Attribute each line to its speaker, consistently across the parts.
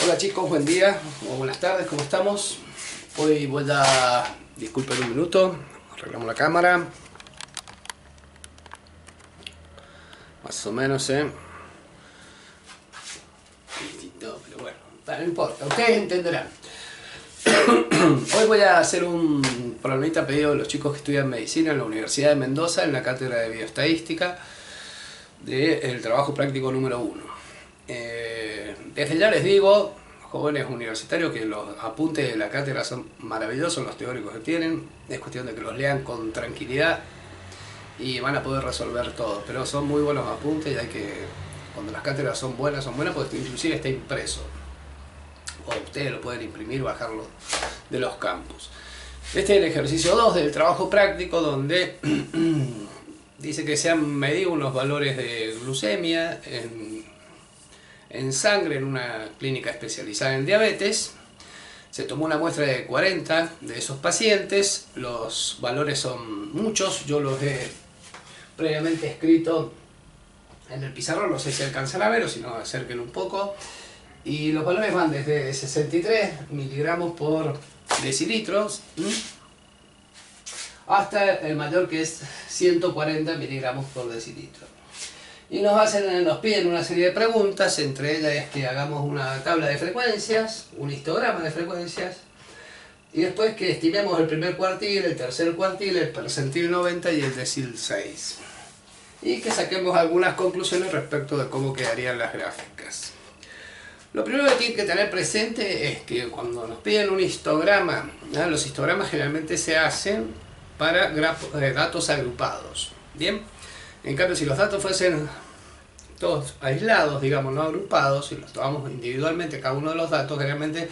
Speaker 1: Hola chicos, buen día o buenas tardes, ¿cómo estamos? Hoy voy a... Disculpen un minuto, arreglamos la cámara. Más o menos, No, pero bueno, no importa, ustedes entenderán. Hoy voy a hacer un problemita pedido de los chicos que estudian medicina en la Universidad de Mendoza, en la cátedra de bioestadística, del trabajo práctico número 1. Desde ya les digo, jóvenes universitarios, que los apuntes de la cátedra son maravillosos, los teóricos que tienen. Es cuestión de que los lean con tranquilidad y van a poder resolver todo, pero son muy buenos apuntes y hay que, cuando las cátedras son buenas, porque inclusive está impreso, o ustedes lo pueden imprimir, bajarlo de los campus. Este es el ejercicio 2 del trabajo práctico, donde dice que se han medido unos valores de glucemia en sangre en una clínica especializada en diabetes. Se tomó una muestra de 40 de esos pacientes. Los valores son muchos, yo los he previamente escrito en el pizarrón, no sé si alcanzan a ver o si no, acerquen un poco. Y los valores van desde 63 miligramos por decilitros hasta el mayor, que es 140 miligramos por decilitro. Y nos piden una serie de preguntas, entre ellas es que hagamos una tabla de frecuencias, un histograma de frecuencias, y después que estimemos el primer cuartil, el tercer cuartil, el percentil 90 y el decil 6. Y que saquemos algunas conclusiones respecto de cómo quedarían las gráficas. Lo primero que tienen que tener presente es que cuando nos piden un histograma, los histogramas generalmente se hacen para datos agrupados. ¿Bien? En cambio, si los datos fuesen todos aislados, digamos, no agrupados, y los tomamos individualmente cada uno de los datos, generalmente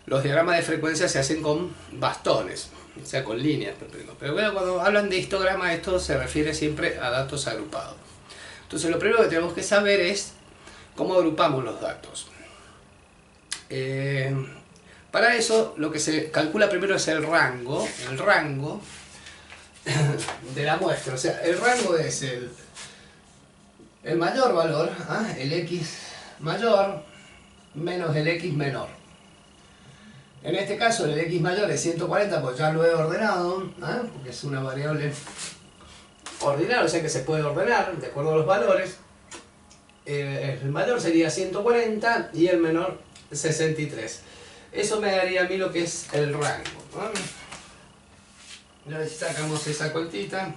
Speaker 1: los diagramas de frecuencia se hacen con bastones, o sea, con líneas. Pero bueno, cuando hablan de histograma, esto se refiere siempre a datos agrupados. Entonces, lo primero que tenemos que saber es cómo agrupamos los datos. Para eso, lo que se calcula primero es el rango de la muestra. O sea, el rango es el mayor valor, el X mayor menos el X menor. En este caso el X mayor es 140, pues ya lo he ordenado, porque es una variable ordinal, o sea que se puede ordenar de acuerdo a los valores. El mayor sería 140 y el menor 63. Eso me daría a mí lo que es el rango, Ya sacamos esa cuentita,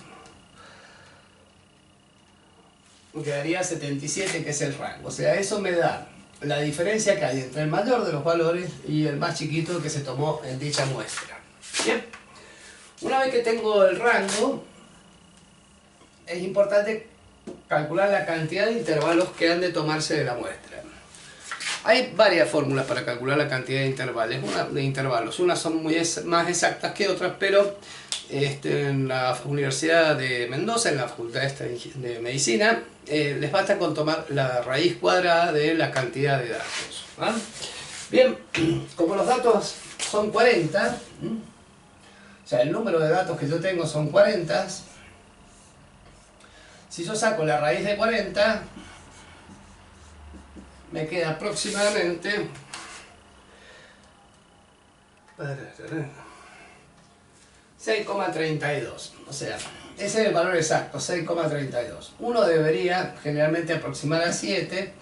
Speaker 1: quedaría 77, que es el rango. O sea, eso me da la diferencia que hay entre el mayor de los valores y el más chiquito que se tomó en dicha muestra. Bien, una vez que tengo el rango, es importante calcular la cantidad de intervalos que han de tomarse de la muestra. Hay varias fórmulas para calcular la cantidad de intervalos. Unas son más exactas que otras, pero en la Universidad de Mendoza, en la Facultad de Medicina, les basta con tomar la raíz cuadrada de la cantidad de datos. Bien, como los datos son 40, o sea, el número de datos que yo tengo son 40, si yo saco la raíz de 40, me queda aproximadamente 6,32. O sea, ese es el valor exacto, 6,32. Uno debería generalmente aproximar a 7,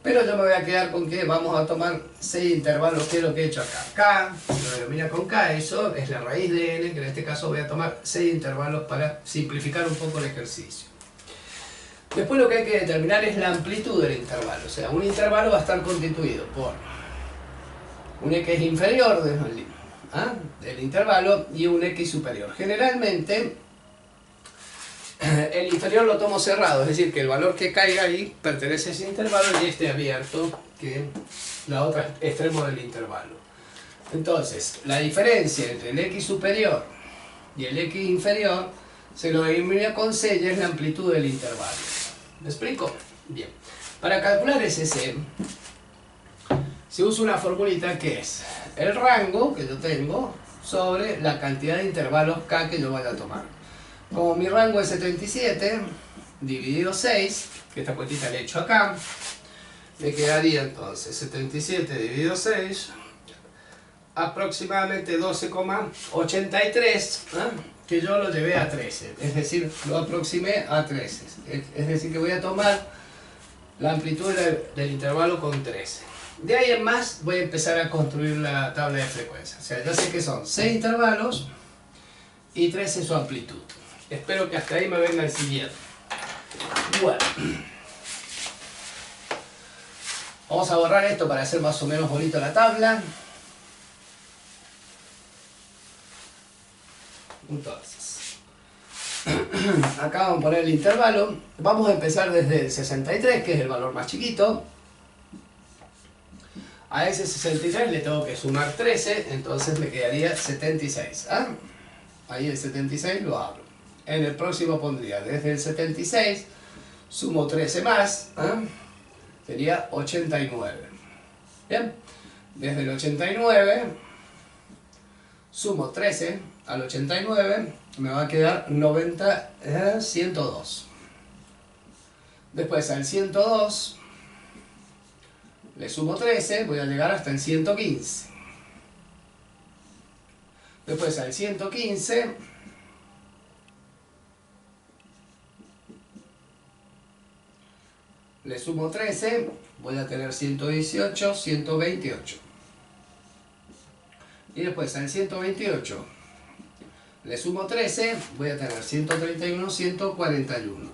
Speaker 1: pero yo me voy a quedar con que vamos a tomar 6 intervalos, que es lo que he hecho acá. K, lo denomina con K, eso es la raíz de n, que en este caso voy a tomar 6 intervalos para simplificar un poco el ejercicio. Después lo que hay que determinar es la amplitud del intervalo. O sea, un intervalo va a estar constituido por un X inferior del intervalo y un X superior. Generalmente, el inferior lo tomo cerrado, es decir, que el valor que caiga ahí pertenece a ese intervalo y este abierto, que es la otra extremo del intervalo. Entonces, la diferencia entre el X superior y el X inferior se lo denomina con C y es la amplitud del intervalo. ¿Me explico? Bien. Para calcular ese C, se usa una formulita que es el rango que yo tengo sobre la cantidad de intervalos K que yo vaya a tomar. Como mi rango es 77, dividido 6, que esta cuentita le he hecho acá, me quedaría entonces 77 dividido 6, aproximadamente 12,83, que yo lo llevé a 13, es decir, lo aproximé a 13, es decir, que voy a tomar la amplitud del intervalo con 13. De ahí en más voy a empezar a construir la tabla de frecuencias. O sea, ya sé que son 6 intervalos y 13 su amplitud. Espero que hasta ahí me vengan siguiendo. Bueno, vamos a borrar esto para hacer más o menos bonito la tabla. Entonces, acá vamos a poner el intervalo. Vamos a empezar desde el 63, que es el valor más chiquito. A ese 63 le tengo que sumar 13, entonces me quedaría 76. Ahí el 76 lo abro. En el próximo pondría desde el 76, sumo 13 más, sería 89. Bien, desde el 89, sumo 13 al 89, me va a quedar 102. Después al 102, le sumo 13, voy a llegar hasta el 115. Después al 115, le sumo 13, voy a tener 118, 128. Y después al 128, le sumo 13, voy a tener 131, 141.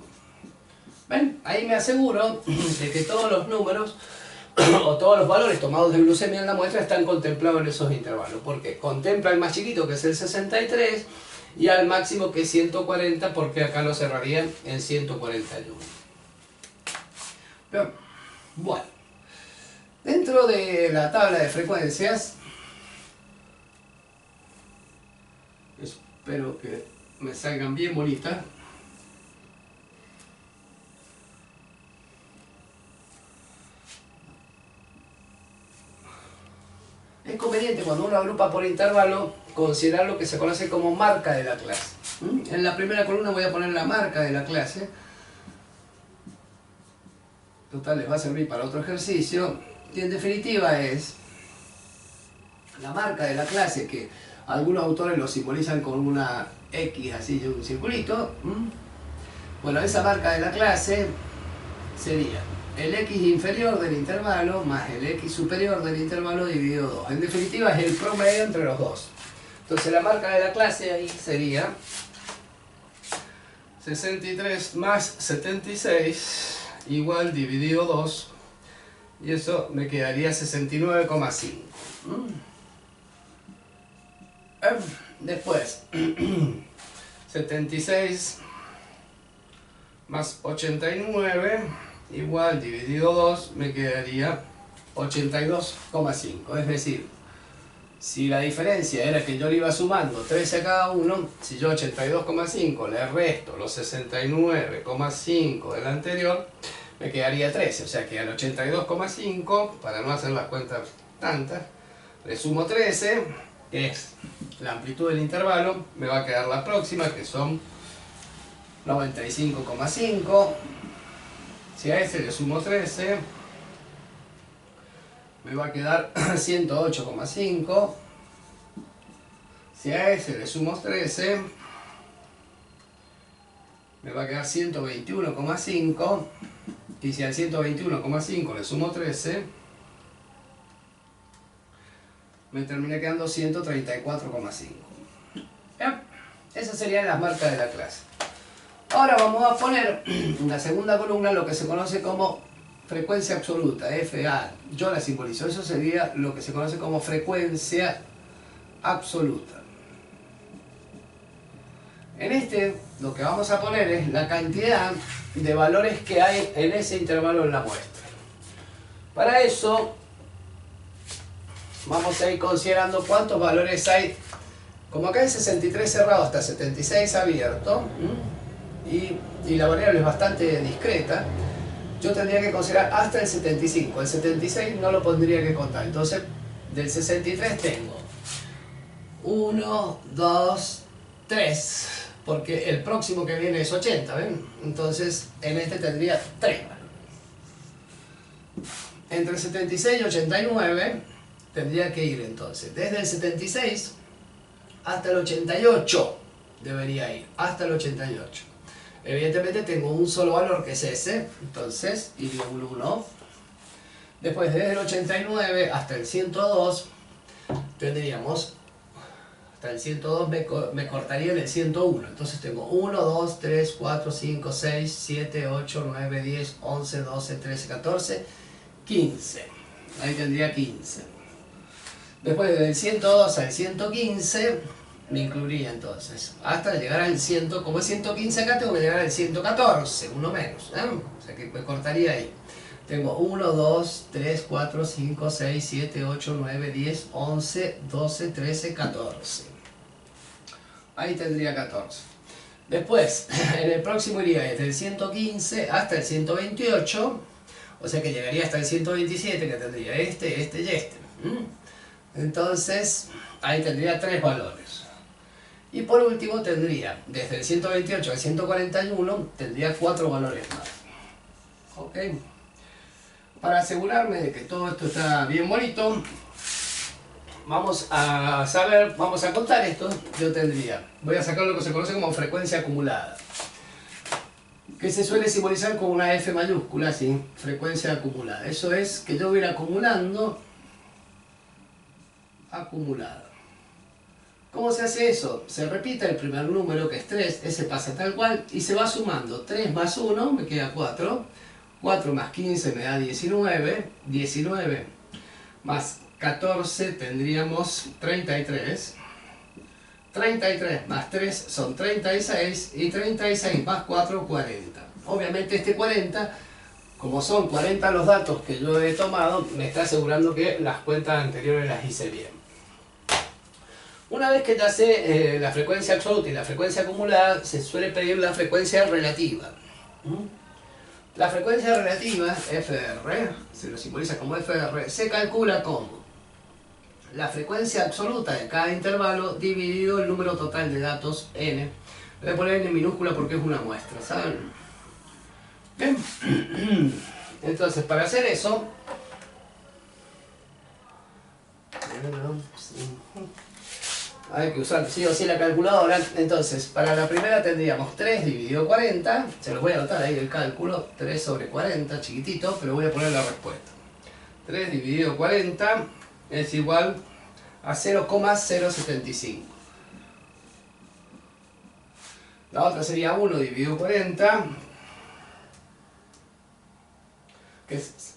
Speaker 1: ¿Ven? Ahí me aseguro de que todos los números o todos los valores tomados de glucemia en la muestra están contemplados en esos intervalos. Porque contempla el más chiquito, que es el 63, y al máximo, que es 140, porque acá lo cerrarían en 141. Bien. Bueno, dentro de la tabla de frecuencias, espero que me salgan bien bonitas. Es conveniente, cuando uno agrupa por intervalo, considerar lo que se conoce como marca de la clase. En la primera columna voy a poner la marca de la clase. Total, les va a servir para otro ejercicio. Y en definitiva es la marca de la clase, que algunos autores lo simbolizan con una X así de un circulito. Bueno, esa marca de la clase sería el X inferior del intervalo más el X superior del intervalo dividido 2. En definitiva es el promedio entre los dos. Entonces la marca de la clase ahí sería 63 más 76 igual dividido 2. Y eso me quedaría 69,5. Después 76 más 89 igual dividido 2 me quedaría 82,5. Es decir, si la diferencia era que yo le iba sumando 13 a cada uno, si yo 82,5 le resto los 69,5 del anterior, me quedaría 13. O sea que al 82,5, para no hacer las cuentas tantas, le sumo 13, que es la amplitud del intervalo, me va a quedar la próxima, que son 95,5. Si a ese le sumo 13, me va a quedar 108,5. Si a ese le sumo 13, me va a quedar 121,5. Y si al 121,5 le sumo 13, me termina quedando 134,5. Bien, esas serían las marcas de la clase. Ahora vamos a poner en la segunda columna lo que se conoce como frecuencia absoluta, FA. Yo la simbolizo, eso sería lo que se conoce como frecuencia absoluta. En este, lo que vamos a poner es la cantidad de valores que hay en ese intervalo en la muestra. Para eso, vamos a ir considerando cuántos valores hay. Como acá hay 63 cerrado hasta 76 abierto, y la variable es bastante discreta, yo tendría que considerar hasta el 75. El 76 no lo pondría que contar. Entonces, del 63 tengo 1, 2, 3, porque el próximo que viene es 80, ¿ven? Entonces, en este tendría 3. entre el 76 y 89 tendría que ir entonces. Desde el 76 hasta el 88 debería ir. Hasta el 88. Evidentemente tengo un solo valor que es ese. Entonces iría un 1. Después desde el 89 hasta el 102 tendríamos... Hasta el 102 me cortaría en el 101. Entonces tengo 1, 2, 3, 4, 5, 6, 7, 8, 9, 10, 11, 12, 13, 14, 15. Ahí tendría 15. Después del 102 al 115 me incluiría entonces. Hasta llegar al 100. Como es 115 acá, tengo que llegar al 114. Uno menos. O sea que me cortaría ahí. Tengo 1, 2, 3, 4, 5, 6, 7, 8, 9, 10, 11, 12, 13, 14. Ahí tendría 14. Después, en el próximo iría desde el 115 hasta el 128. O sea que llegaría hasta el 127, que tendría este y este. Entonces, ahí tendría 3 valores. Y por último tendría, desde el 128 al 141, tendría 4 valores más. ¿Ok? Para asegurarme de que todo esto está bien bonito, vamos a contar esto. Yo tendría, voy a sacar lo que se conoce como frecuencia acumulada, que se suele simbolizar con una F mayúscula, ¿sí? Frecuencia acumulada. Eso es que yo voy a ir acumulada. ¿Cómo se hace eso? Se repite el primer número, que es 3, ese pasa tal cual, y se va sumando. 3 más 1, me queda 4. 4 más 15 me da 19. 19 más 14 tendríamos 33. 33 más 3 son 36. Y 36 más 4, 40. Obviamente este 40, como son 40 los datos que yo he tomado, me está asegurando que las cuentas anteriores las hice bien. Una vez que ya sé la frecuencia absoluta y la frecuencia acumulada, se suele pedir la frecuencia relativa. La frecuencia relativa, FR, se lo simboliza como FR, se calcula como la frecuencia absoluta de cada intervalo dividido el número total de datos n. Voy a poner n minúscula porque es una muestra, ¿saben? Bien. Entonces, para hacer eso, hay que usar sí o sí la calculadora. Entonces, para la primera tendríamos 3 dividido 40. Se los voy a anotar ahí el cálculo. 3 sobre 40, chiquitito, pero voy a poner la respuesta. 3 dividido 40 es igual a 0,075. La otra sería 1 dividido 40, que es...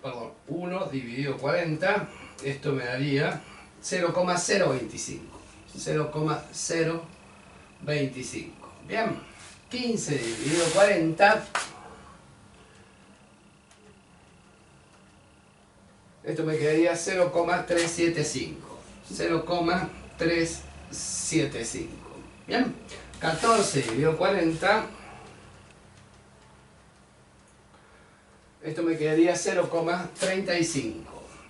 Speaker 1: Perdón, 1 dividido 40, esto me daría 0,025. 0,025. Bien. 15 dividido 40. Esto me quedaría 0,375. 0,375. Bien. 14 dividido 40. Esto me quedaría 0,35.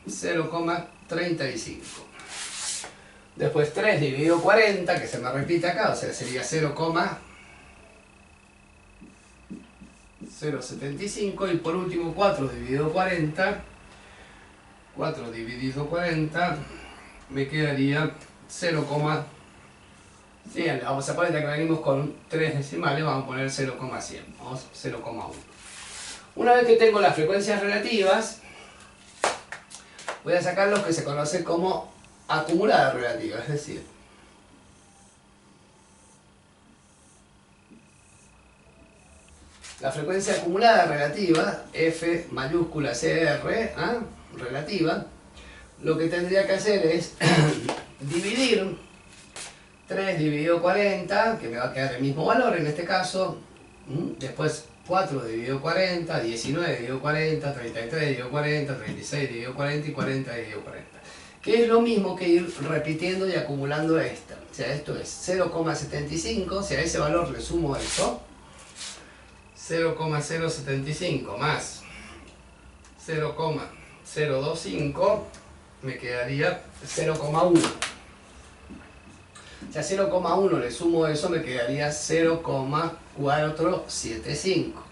Speaker 1: 0,35. Después 3 dividido 40, que se me repite acá, o sea, sería 0,075. Y por último 4 dividido 40. 4 dividido 40 me quedaría 0, sí, vamos a poner, ya que venimos con 3 decimales, vamos a poner 0,100. Vamos 0,1. Una vez que tengo las frecuencias relativas, voy a sacar los que se conocen como acumulada relativa, es decir, la frecuencia acumulada relativa, F mayúscula CR, relativa, lo que tendría que hacer es dividir 3 dividido 40, que me va a quedar el mismo valor en este caso, después 4 dividido 40, 19 dividido 40, 33 dividido 40, 36 dividido 40 y 40 dividido 40. Que es lo mismo que ir repitiendo y acumulando esta. O sea, esto es 0,75, si a ese valor le sumo eso, 0,075 más 0,025, me quedaría 0,1. Si a 0,1 le sumo eso, me quedaría 0,475.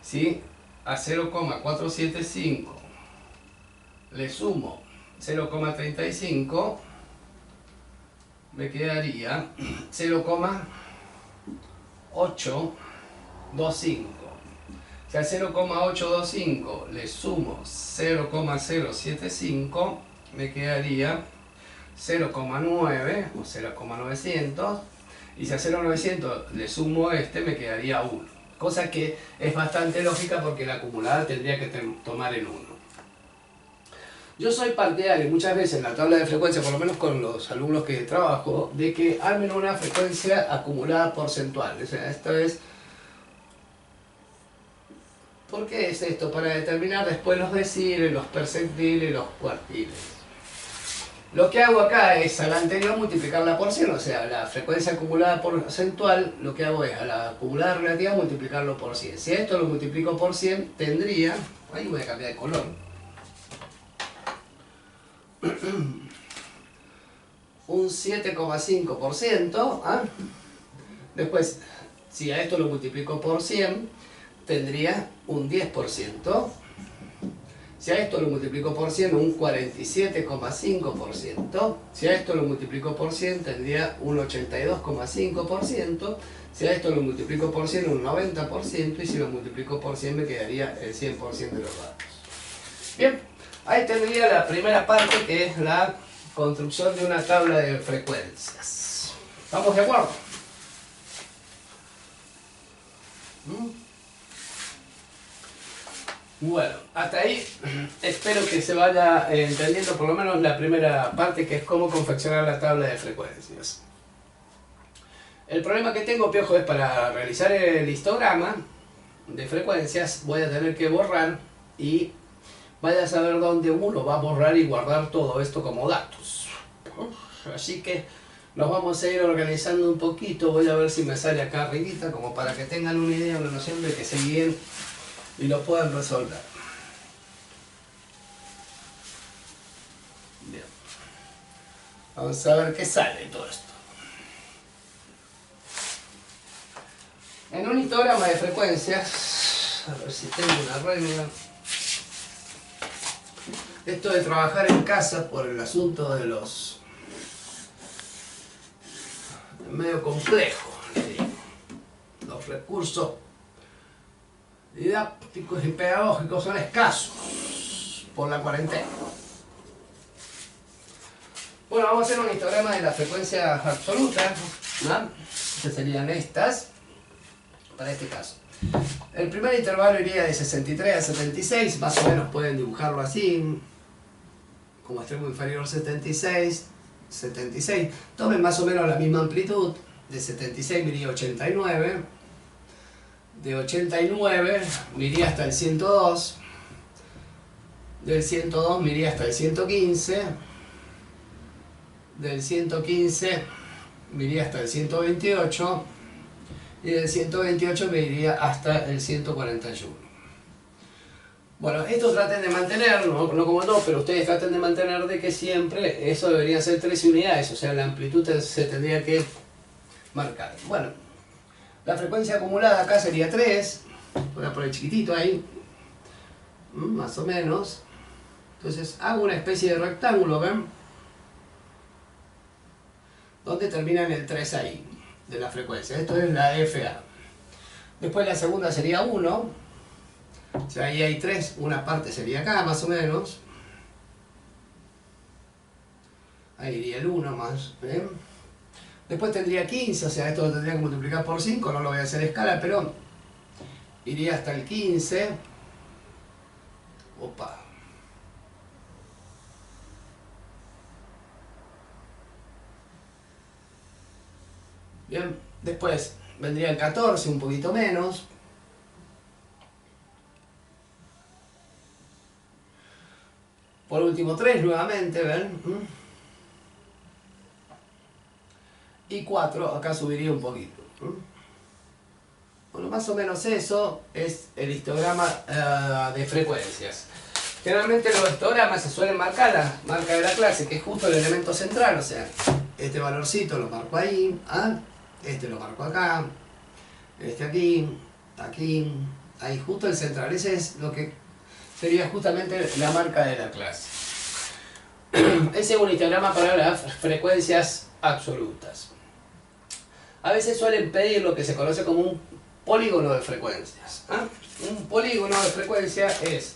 Speaker 1: ¿Sí? a 0,475 le sumo 0,35, me quedaría 0,825. Si a 0,825 le sumo 0,075, me quedaría 0,9 o 0,900. Y si a 0,900 le sumo me quedaría 1. Cosa que es bastante lógica porque la acumulada tendría que tomar el 1. Yo soy partidario muchas veces en la tabla de frecuencia, por lo menos con los alumnos que trabajo, de que armen una frecuencia acumulada porcentual. O sea, esto es... ¿Por qué es esto? Para determinar después los deciles, los percentiles, los cuartiles. Lo que hago acá es a la anterior multiplicarla por 100, o sea, la frecuencia acumulada porcentual, lo que hago es a la acumulada relativa multiplicarlo por 100. Si a esto lo multiplico por 100, tendría... Ahí voy a cambiar de color. Un 7,5%. ¿Ah? Después, si a esto lo multiplico por 100, tendría un 10%. Si a esto lo multiplico por 100, un 47,5%. Si a esto lo multiplico por 100, tendría un 82,5%. Si a esto lo multiplico por 100, un 90%. Y si lo multiplico por 100, me quedaría el 100% de los datos. Bien, ahí tendría la primera parte, que es la construcción de una tabla de frecuencias. ¿Estamos de acuerdo? Bueno, hasta ahí espero que se vaya entendiendo por lo menos la primera parte, que es cómo confeccionar la tabla de frecuencias. El problema que tengo, Piojo, es para realizar el histograma de frecuencias voy a tener que borrar, y vaya a saber dónde uno va a borrar y guardar todo esto como datos. Así que nos vamos a ir organizando un poquito. Voy a ver si me sale acá arribita, como para que tengan una idea, una noción de que se guíen y lo puedan resolver. Bien. Vamos a ver qué sale todo esto. En un histograma de frecuencias, a ver si tengo una regla. Esto de trabajar en casa por el asunto de los... es medio complejo, le digo. Los recursos didácticos y pedagógicos son escasos por la cuarentena. Bueno, vamos a hacer un histograma de las frecuencias absolutas, ¿no? Que serían estas, para este caso. El primer intervalo iría de 63 a 76, más o menos pueden dibujarlo así, como extremo inferior 76, 76. Tomen más o menos la misma amplitud, de 76 me iría a 89, de 89 me iría hasta el 102, del 102 me iría hasta el 115, del 115 me iría hasta el 128, y del 128 me iría hasta el 141. Bueno, esto traten de mantener, no como no, pero ustedes traten de mantener de que siempre eso debería ser 13 unidades, o sea, la amplitud se tendría que marcar. Bueno, la frecuencia acumulada acá sería 3, voy a poner chiquitito ahí, más o menos. Entonces hago una especie de rectángulo, ¿ven? Donde termina en el 3 ahí, de la frecuencia. Esto es la FA. Después la segunda sería 1. O sea, ahí hay 3, una parte sería acá, más o menos. Ahí iría el 1 más, ¿ven? Después tendría 15, o sea, esto lo tendría que multiplicar por 5, no lo voy a hacer a escala, pero iría hasta el 15. Opa. Bien, después vendría el 14, un poquito menos. Por último 3 nuevamente, ¿ven? Y 4, acá subiría un poquito. Bueno, más o menos eso es el histograma de frecuencias. Generalmente los histogramas se suelen marcar la marca de la clase, que es justo el elemento central, o sea, este valorcito lo marco ahí, este lo marco acá, este aquí, aquí, ahí justo el central. Ese es lo que sería justamente la marca de la clase. Ese es un histograma para las frecuencias absolutas. A veces suelen pedir lo que se conoce como un polígono de frecuencias. Un polígono de frecuencia es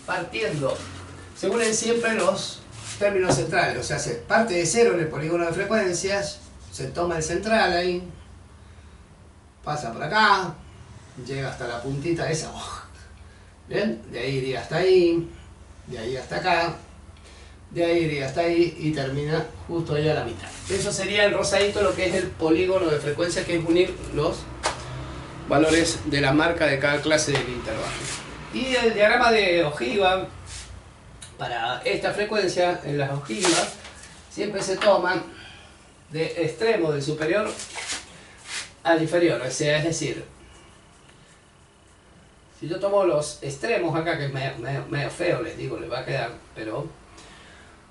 Speaker 1: partiendo, se unen siempre los términos centrales, o sea, se parte de cero en el polígono de frecuencias, se toma el central ahí, pasa por acá, llega hasta la puntita esa, bien, de ahí iría hasta ahí, de ahí hasta acá, de ahí iría hasta ahí y termina justo ahí a la mitad. Eso sería el rosadito, lo que es el polígono de frecuencia, que es unir los valores de la marca de cada clase del intervalo. Y el diagrama de ojiva, para esta frecuencia, en las ojivas, siempre se toma de extremo del superior al inferior. O sea, es decir, si yo tomo los extremos acá, que es medio feo, les digo, les va a quedar, pero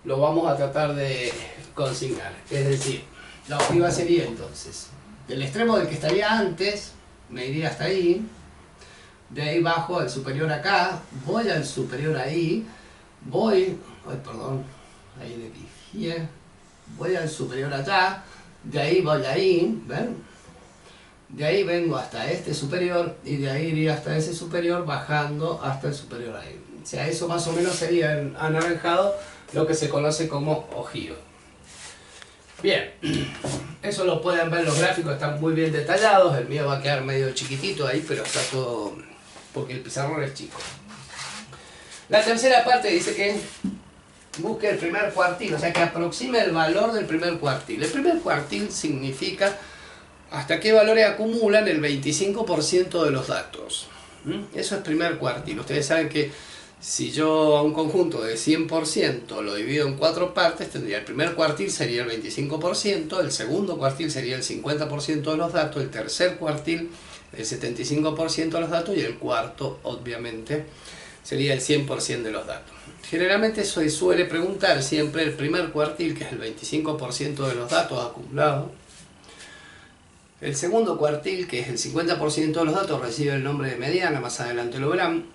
Speaker 1: lo vamos a tratar de consignar. Es decir, la ojiva sería entonces, del extremo del que estaría antes, me iría hasta ahí, de ahí bajo al superior acá, voy al superior ahí, voy, ahí le dije, voy al superior allá, de ahí voy ahí, ¿ven? De ahí vengo hasta este superior y de ahí iría hasta ese superior, bajando hasta el superior ahí. O sea, eso más o menos sería en anaranjado lo que se conoce como ojiva. Bien, eso lo pueden ver, los gráficos están muy bien detallados, el mío va a quedar medio chiquitito ahí, pero está todo, porque el pizarrón es chico. La tercera parte dice que busque el primer cuartil, o sea que aproxime el valor del primer cuartil. El primer cuartil significa hasta qué valores acumulan el 25% de los datos. Eso es primer cuartil. Ustedes saben que si yo a un conjunto de 100% lo divido en 4 partes, tendría el primer cuartil sería el 25%, el segundo cuartil sería el 50% de los datos, el tercer cuartil el 75% de los datos y el cuarto, obviamente, sería el 100% de los datos. Generalmente eso se suele preguntar siempre el primer cuartil, que es el 25% de los datos acumulados. El segundo cuartil, que es el 50% de los datos, recibe el nombre de mediana, más adelante lo verán.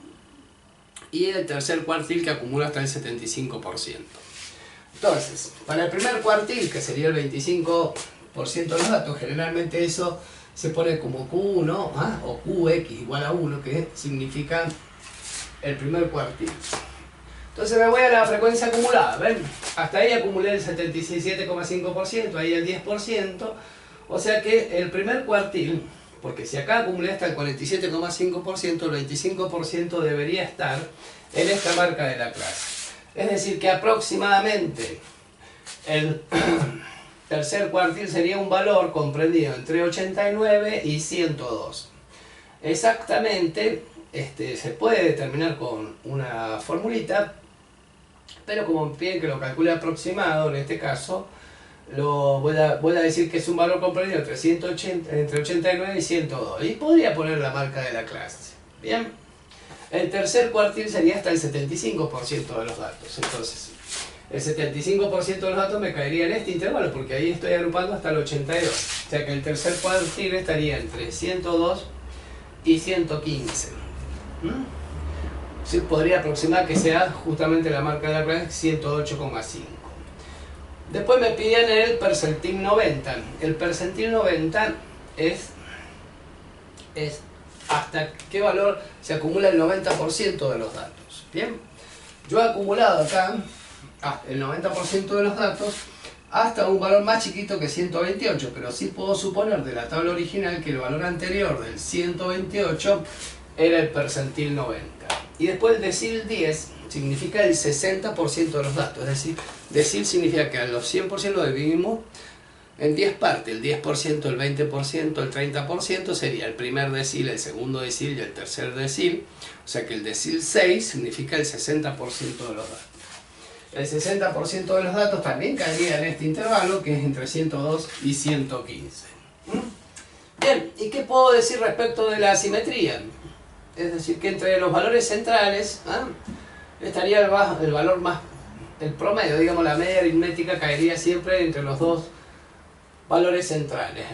Speaker 1: Y el tercer cuartil, que acumula hasta el 75%. Entonces, para el primer cuartil, que sería el 25% de los datos, generalmente eso se pone como Q1 o Qx igual a 1, que significa el primer cuartil. Entonces me voy a la frecuencia acumulada, ¿ven? Hasta ahí acumulé el 77,5%, ahí el 10%, o sea que el primer cuartil, porque si acá acumulé hasta el 47,5%, el 25% debería estar en esta marca de la clase. Es decir, que aproximadamente el tercer cuartil sería un valor comprendido entre 89 y 102. Exactamente, se puede determinar con una formulita, pero como piden que lo calcule aproximado, en este caso, voy a decir que es un valor comprendido entre 89 y 102. Y podría poner la marca de la clase. Bien. El tercer cuartil sería hasta el 75% de los datos. Entonces, el 75% de los datos me caería en este intervalo, porque ahí estoy agrupando hasta el 82. O sea que el tercer cuartil estaría entre 102 y 115. Sí, podría aproximar que sea justamente la marca de la clase 108,5. Después me piden el percentil 90. El percentil 90 es hasta qué valor se acumula el 90% de los datos. Bien, yo he acumulado acá el 90% de los datos hasta un valor más chiquito que 128, pero sí puedo suponer de la tabla original que el valor anterior del 128 era el percentil 90. Y después el decil 10 significa el 60% de los datos, es decir, decil significa que a los 100% lo dividimos en 10 partes, el 10%, el 20%, el 30% sería el primer decil, el segundo decil y el tercer decil, o sea que el decil 6 significa el 60% de los datos. El 60% de los datos también caería en este intervalo, que es entre 102 y 115. Bien, ¿y qué puedo decir respecto de la asimetría? Es decir, que entre los valores centrales estaría el valor más, el promedio, digamos la media aritmética caería siempre entre los dos valores centrales.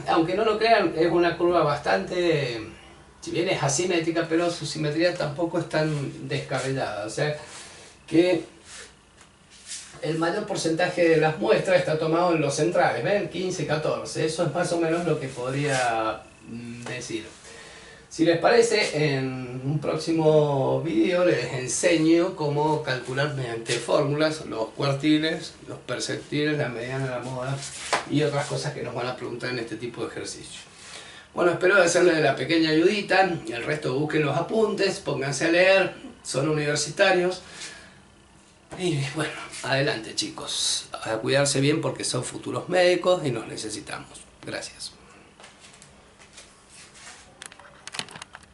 Speaker 1: Aunque no lo crean, es una curva bastante, si bien es asimétrica, pero su simetría tampoco es tan descabellada. O sea que el mayor porcentaje de las muestras está tomado en los centrales, ¿ven? 15, 14. Eso es más o menos lo que podría decir. Si les parece, en un próximo vídeo les enseño cómo calcular mediante fórmulas los cuartiles, los percentiles, la mediana, la moda y otras cosas que nos van a preguntar en este tipo de ejercicio. Bueno, espero hacerles la pequeña ayudita. El resto busquen los apuntes, pónganse a leer, son universitarios. Y bueno, adelante chicos, a cuidarse bien porque son futuros médicos y nos necesitamos. Gracias.